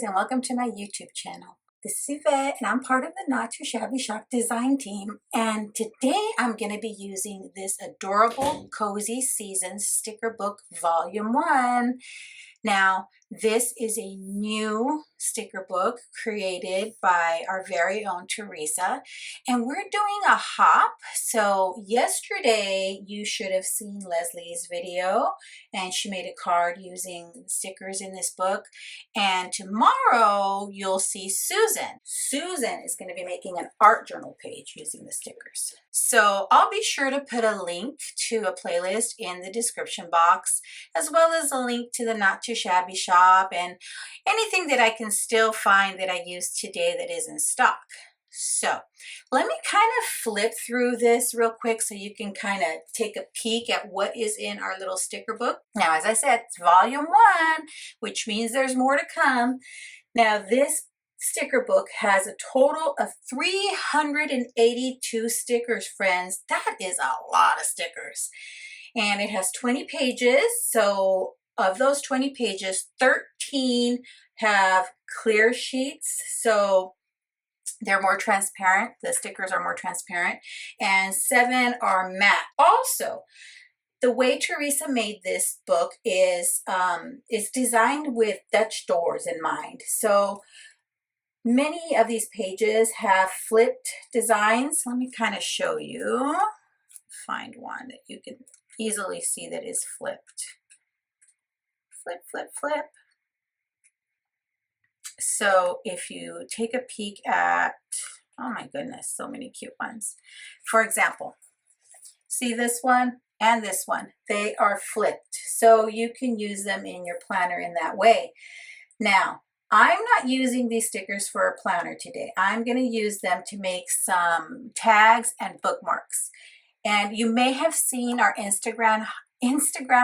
and welcome to my YouTube channel. This is Yvette and I'm part of the Not Too Shabby Shop design team, and today I'm going to be using this adorable Cozy Seasons sticker book volume 1. Now this is a new sticker book created by our very own Teresa, and we're doing a hop. So yesterday you should have seen Leslie's video and she made a card using stickers in this book, and tomorrow you'll see Susan. Susan is going to be making an art journal page using the stickers. So I'll be sure to put a link to a playlist in the description box, as well as a link to the Not Too Shabby Shop and anything that I can still find that I used today that is in stock. So let me kind of flip through this real quick so you can kind of take a peek at what is in our little sticker book. Now, as I said, it's volume 1, which means there's more to come. Now, this sticker book has a total of 382 stickers, friends. That is a lot of stickers. And it has 20 pages. So of those 20 pages, 13 have clear sheets. So they're more transparent. The stickers are more transparent. And 7 are matte. Also, the way Teresa made this book is designed with Dutch doors in mind. So many of these pages have flipped designs. Let me kind of show you. Find one that you can easily see that is flipped. Flip, flip, flip. So if you take a peek at, oh my goodness, so many cute ones. For example, see this one and this one, they are flipped. So you can use them in your planner in that way. Now, I'm not using these stickers for a planner today. I'm going to use them to make some tags and bookmarks. And you may have seen our Instagram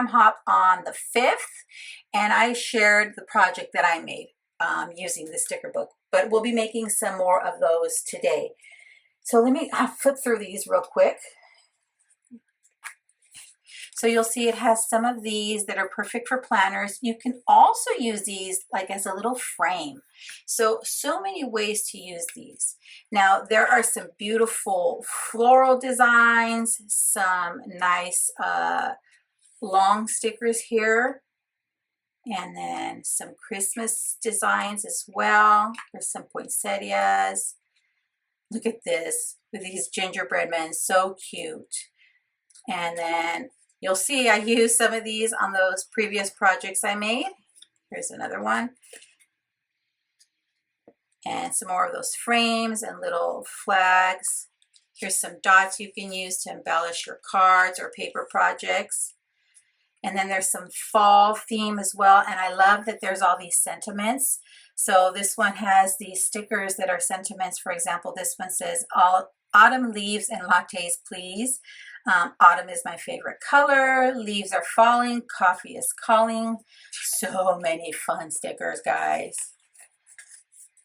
hop on the 5th, and I shared the project that I made using the sticker book, but we'll be making some more of those today. So let me flip through these real quick. So you'll see it has some of these that are perfect for planners. You can also use these like as a little frame. So many ways to use these. Now there are some beautiful floral designs, some nice long stickers here, and then some Christmas designs as well. There's some poinsettias. Look at this with these gingerbread men, so cute. And then you'll see I used some of these on those previous projects I made. Here's another one. And some more of those frames and little flags. Here's some dots you can use to embellish your cards or paper projects. And then there's some fall theme as well. And I love that there's all these sentiments. So this one has these stickers that are sentiments. For example, this one says, autumn leaves and lattes, please. Autumn is my favorite color. Leaves are falling. Coffee is calling. So many fun stickers, guys.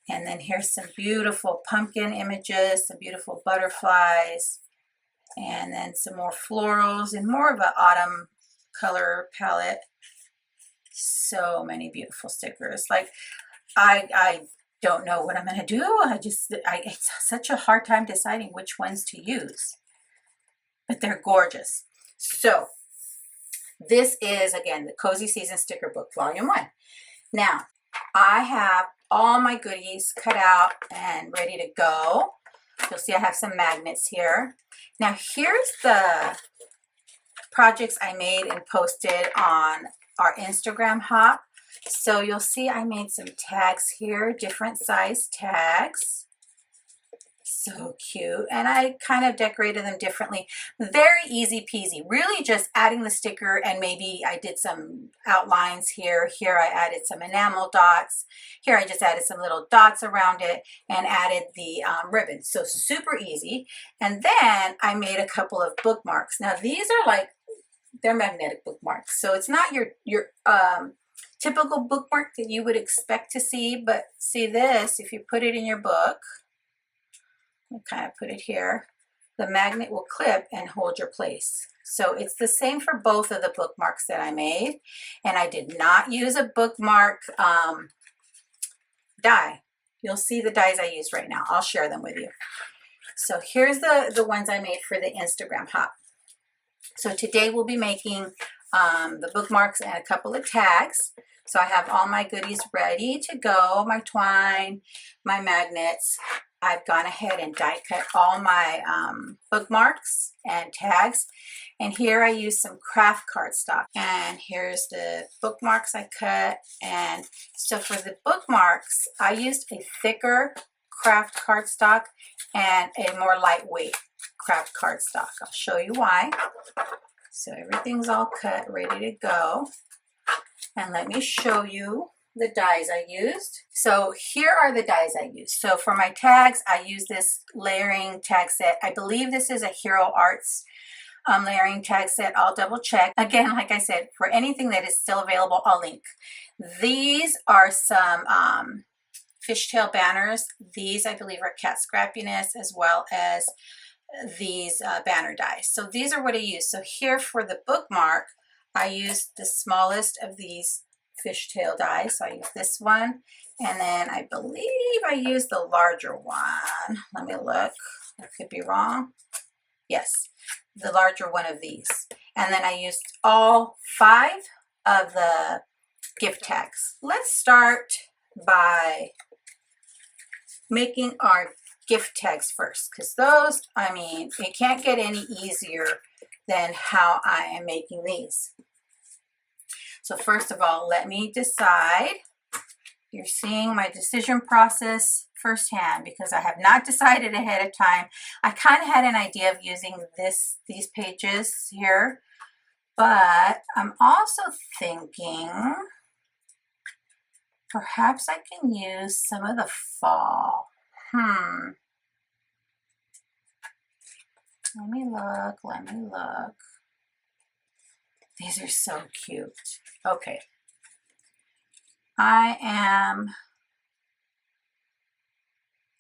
And then here's some beautiful pumpkin images, some beautiful butterflies, and then some more florals and more of an autumn color palette. So many beautiful stickers. Like I don't know what I'm going to do. It's such a hard time deciding which ones to use. But they're gorgeous. So this is, again, the Cozy Season Sticker Book, Volume 1. Now, I have all my goodies cut out and ready to go. You'll see I have some magnets here. Now, here's the projects I made and posted on our Instagram hop. So you'll see I made some tags here, different size tags. So cute. And I kind of decorated them differently. Very easy peasy. Really just adding the sticker, and maybe I did some outlines here. Here I added some enamel dots. Here I just added some little dots around it and added the ribbon. So super easy. And then I made a couple of bookmarks. Now these are like, they're magnetic bookmarks. So it's not your typical bookmark that you would expect to see, but see this, if you put it in your book, I'll kind of put it here, the magnet will clip and hold your place. So it's the same for both of the bookmarks that I made. And I did not use a bookmark dye. You'll see the dyes I use right now. I'll share them with you. So here's the ones I made for the Instagram hop. So today we'll be making the bookmarks and a couple of tags. So I have all my goodies ready to go, my twine, my magnets. I've gone ahead and die cut all my bookmarks and tags. And here I use some craft cardstock. And here's the bookmarks I cut. And so for the bookmarks, I used a thicker craft cardstock and a more lightweight craft cardstock. I'll show you why. So everything's all cut, ready to go. And let me show you the dies I used. So here are the dies I used. So for my tags, I use this layering tag set. I believe this is a Hero Arts layering tag set. I'll double check. Again, like I said, for anything that is still available, I'll link. These are some fishtail banners. These, I believe, are cat scrappiness, as well as these banner dies. So these are what I use. So here for the bookmark, I used the smallest of these fishtail dies. So I used this one, and then I believe I used the larger one. Let me look. I could be wrong. Yes, the larger one of these. And then I used all 5 of the gift tags. Let's start by making our gift tags first, because those, I mean, it can't get any easier than how I am making these. So first of all, let me decide. You're seeing my decision process firsthand because I have not decided ahead of time. I kind of had an idea of using these pages here, but I'm also thinking perhaps I can use some of the fall. Let me look. These are so cute. Okay. I'm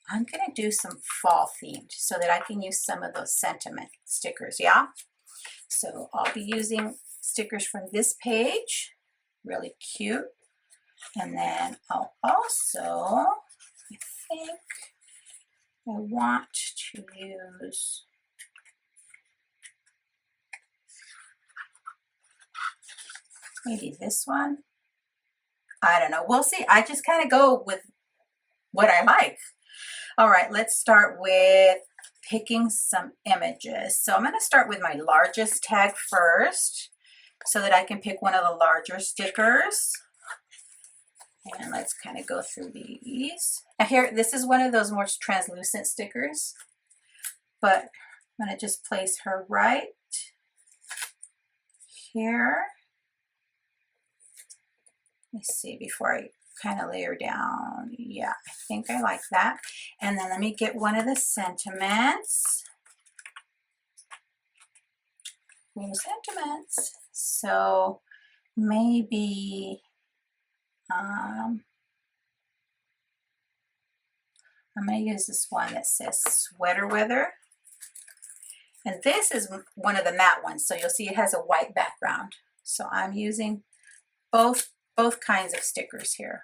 gonna do some fall themed so that I can use some of those sentiment stickers, yeah? So I'll be using stickers from this page, really cute. And then I'll also, I think I want to use maybe this one. I don't know. We'll see. I just kind of go with what I like. All right, let's start with picking some images. So I'm going to start with my largest tag first so that I can pick one of the larger stickers. And let's kind of go through these. Now here, this is one of those more translucent stickers, but I'm going to just place her right here. Let me see before I kind of lay her down. Yeah, I think I like that. And then let me get one of the sentiments. So maybe I'm going to use this one that says sweater weather. And this is one of the matte ones, so you'll see it has a white background. So I'm using both kinds of stickers here.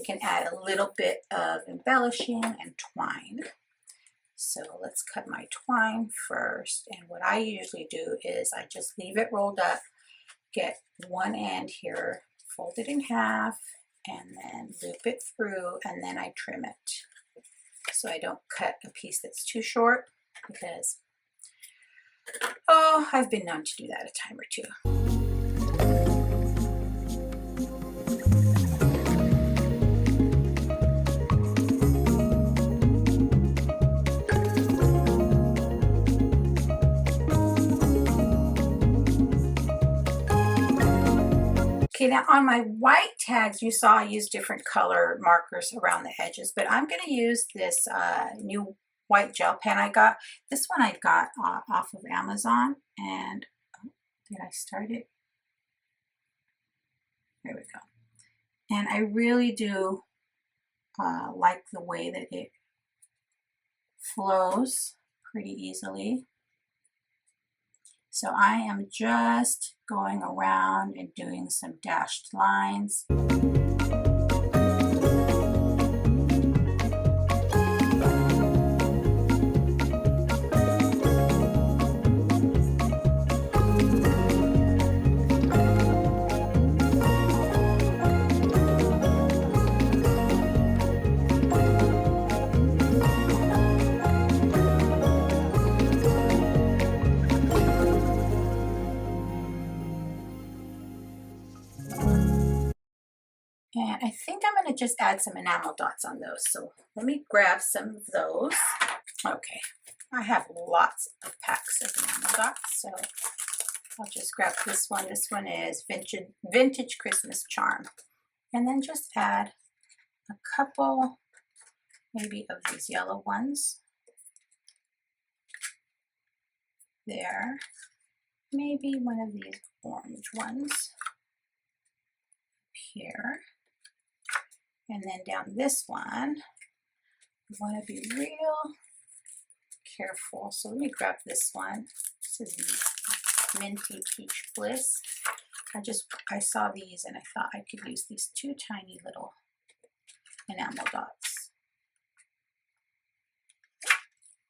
can add a little bit of embellishing and twine. So let's cut my twine first. And what I usually do is I just leave it rolled up, get one end here, fold it in half, and then loop it through, and then I trim it. So I don't cut a piece that's too short, because, oh, I've been known to do that a time or two. Okay, now on my white tags, you saw I used different color markers around the edges, but I'm going to use this new white gel pen I got. This one I got off of Amazon, and did I start it? There we go. And I really do like the way that it flows pretty easily. So I am just going around and doing some dashed lines. And I think I'm going to just add some enamel dots on those. So let me grab some of those. Okay, I have lots of packs of enamel dots, so I'll just grab this one. This one is Vintage Christmas Charm. And then just add a couple, maybe, of these yellow ones. There. Maybe one of these orange ones here. And then down this one, we want to be real careful. So let me grab this one. This is Minty Peach Bliss. I saw these and I thought I could use these two tiny little enamel dots.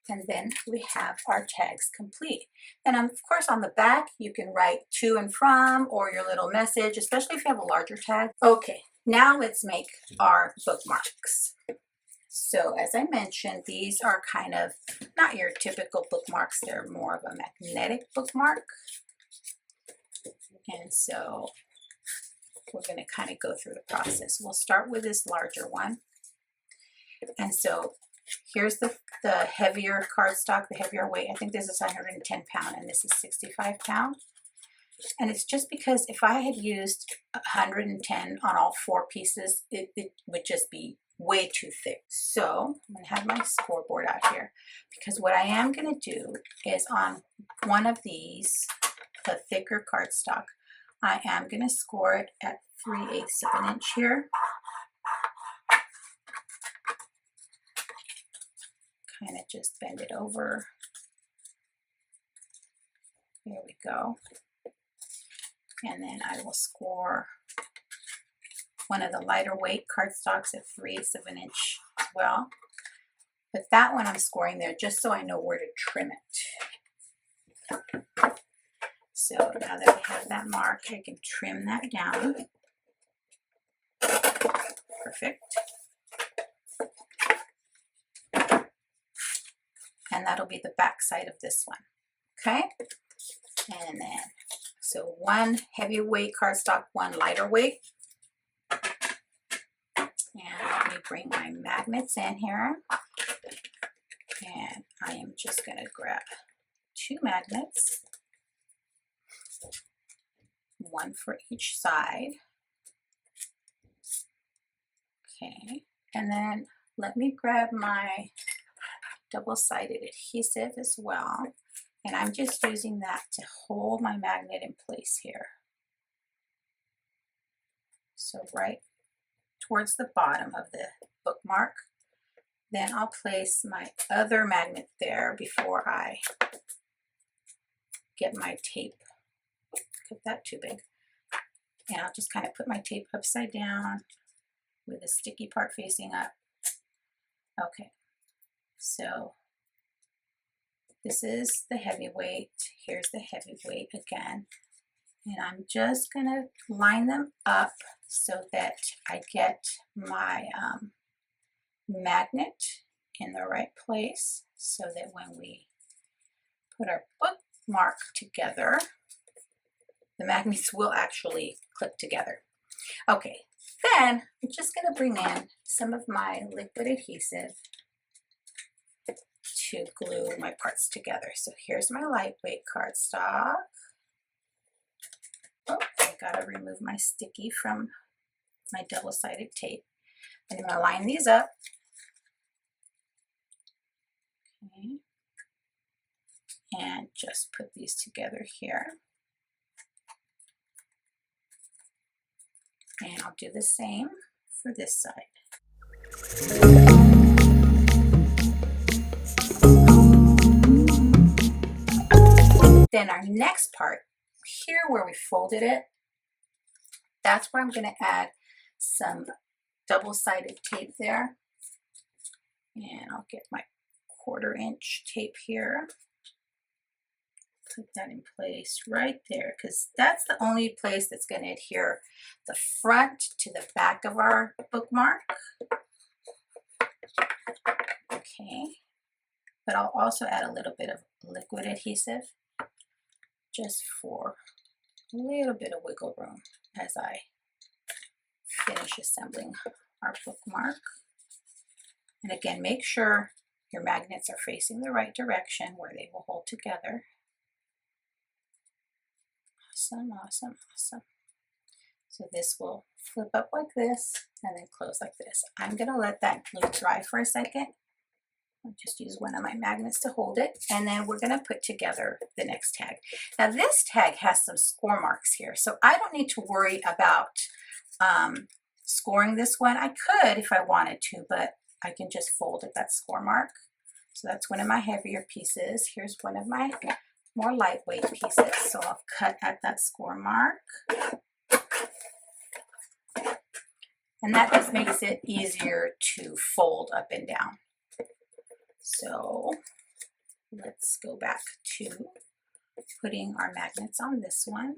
And then we have our tags complete. And of course on the back, you can write to and from or your little message, especially if you have a larger tag. Okay, now let's make our bookmarks. So as I mentioned, these are kind of not your typical bookmarks. They're more of a magnetic bookmark. And so we're going to kind of go through the process. We'll start with this larger one. And so here's the heavier cardstock, the heavier weight. I think this is 110 pound and this is 65 pound. And it's just because if I had used 110 on all 4 pieces, it would just be way too thick. So I'm going to have my scoreboard out here, because what I am going to do is on one of these, the thicker cardstock, I am going to score it at 3/8 of an inch here. Kind of just bend it over. There we go. And then I will score one of the lighter weight cardstocks at 3/8 of an inch as well. But that one I'm scoring there just so I know where to trim it. So now that I have that mark, I can trim that down. Perfect. And that'll be the back side of this one. Okay? And then, so one heavyweight cardstock, one lighter weight. And let me bring my magnets in here. And I am just going to grab 2 magnets, one for each side. Okay, and then let me grab my double-sided adhesive as well. And I'm just using that to hold my magnet in place here. So right towards the bottom of the bookmark. Then I'll place my other magnet there before I get my tape. Cut that too big. And I'll just kind of put my tape upside down, with the sticky part facing up. Okay, so this is the heavyweight. Here's the heavyweight again. And I'm just gonna line them up so that I get my magnet in the right place, so that when we put our bookmark together, the magnets will actually clip together. Okay, then I'm just gonna bring in some of my liquid adhesive to glue my parts together. So here's my lightweight cardstock. Oh, I gotta remove my sticky from my double-sided tape. And I'm gonna line these up. Okay. And just put these together here. And I'll do the same for this side. Then our next part, here where we folded it, that's where I'm going to add some double-sided tape there. And I'll get my 1/4-inch tape here. Put that in place right there, because that's the only place that's going to adhere the front to the back of our bookmark. Okay, but I'll also add a little bit of liquid adhesive just for a little bit of wiggle room as I finish assembling our bookmark. And again, make sure your magnets are facing the right direction where they will hold together. Awesome, awesome, awesome. So this will flip up like this and then close like this. I'm going to let that glue dry for a second. I'll just use one of my magnets to hold it, and then we're going to put together the next tag. Now this tag has some score marks here, so I don't need to worry about scoring this one. I could if I wanted to, but I can just fold at that score mark. So that's one of my heavier pieces. Here's one of my more lightweight pieces, so I'll cut at that score mark. And that just makes it easier to fold up and down. So let's go back to putting our magnets on this one.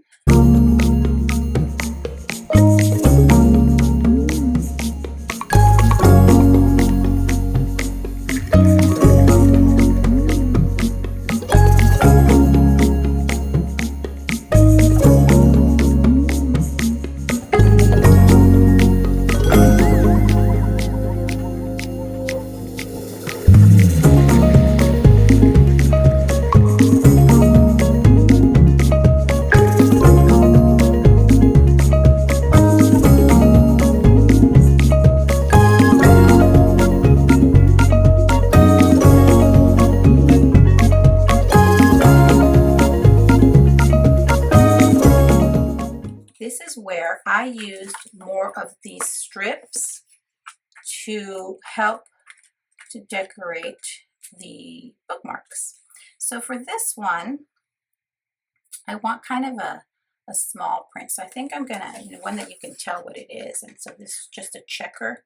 This is where I used more of these strips to help to decorate the bookmarks. So for this one, I want kind of a small print. So I think I'm gonna, one that you can tell what it is. And so this is just a checker.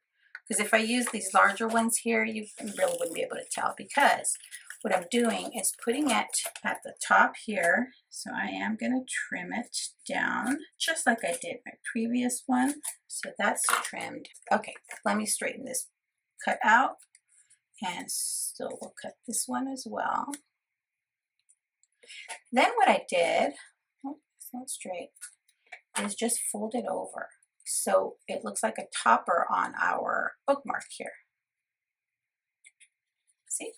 Because if I use these larger ones here, you really wouldn't be able to tell, because what I'm doing is putting it at the top here. So I am going to trim it down just like I did my previous one. So that's trimmed. Okay, let me straighten this cut out, and so we'll cut this one as well. Then what I did, oh, it's not straight, is just fold it over. So it looks like a topper on our bookmark here. See?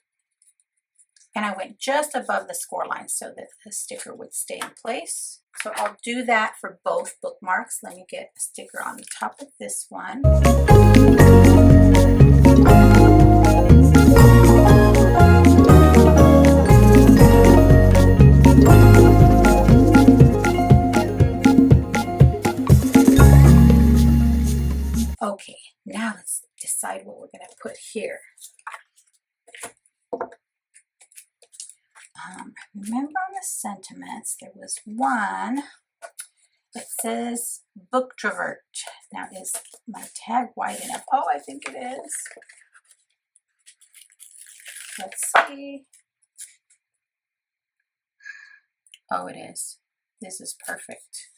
And I went just above the score line so that the sticker would stay in place. So I'll do that for both bookmarks. Let me get a sticker on the top of this one. Okay, now let's decide what we're going to put here. I remember on the sentiments there was one It says Book Travert. Now, is my tag wide enough? Oh, I think it is. Let's see. Oh, it is. This is perfect.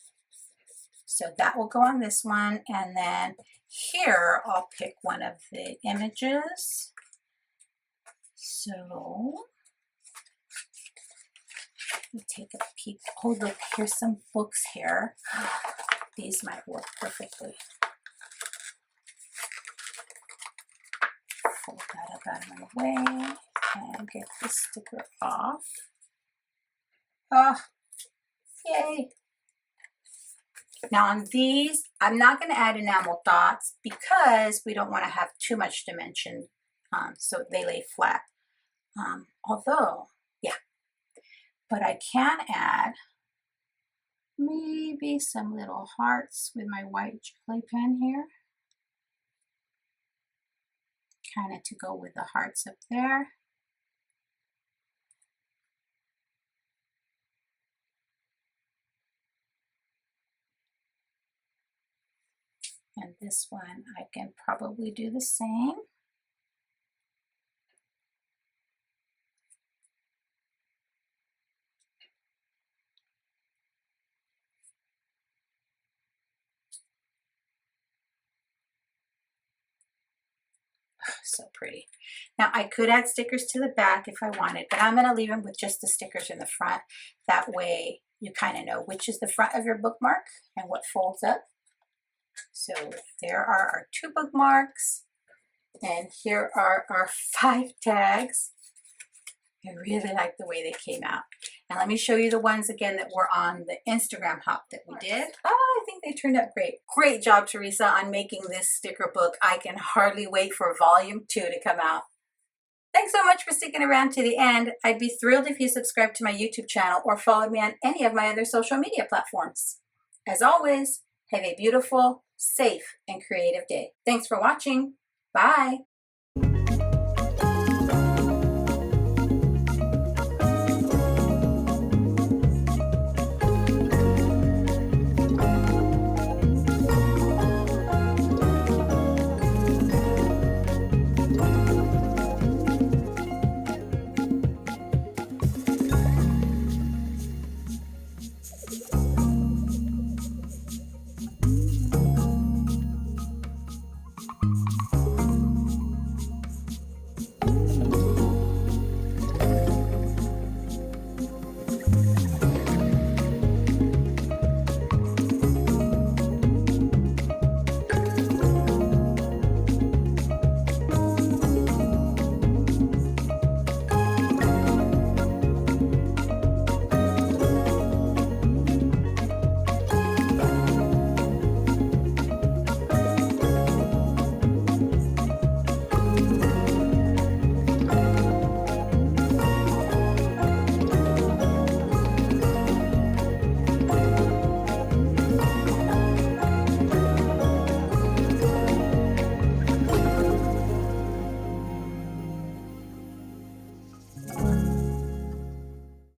So that will go on this one. And then here, I'll pick one of the images. So let me take a peek. Oh, look, here's some books here. These might work perfectly. Fold that up out of my way and get the sticker off. Oh, yay. Now on these, I'm not going to add enamel dots because we don't want to have too much dimension, so they lay flat. Although, yeah, but I can add maybe some little hearts with my white jelly pen here. Kind of to go with the hearts up there. And this one, I can probably do the same. Oh, so pretty. Now, I could add stickers to the back if I wanted, but I'm going to leave them with just the stickers in the front. That way, you kind of know which is the front of your bookmark and what folds up. So there are our 2 bookmarks, and here are our 5 tags. I really like the way they came out. Now let me show you the ones again that were on the Instagram hop that we did. Oh, I think they turned out great. Great job, Teresa, on making this sticker book. I can hardly wait for volume 2 to come out. Thanks so much for sticking around to the end. I'd be thrilled if you subscribe to my YouTube channel or follow me on any of my other social media platforms. As always, have a beautiful, safe, and creative day. Thanks for watching. Bye.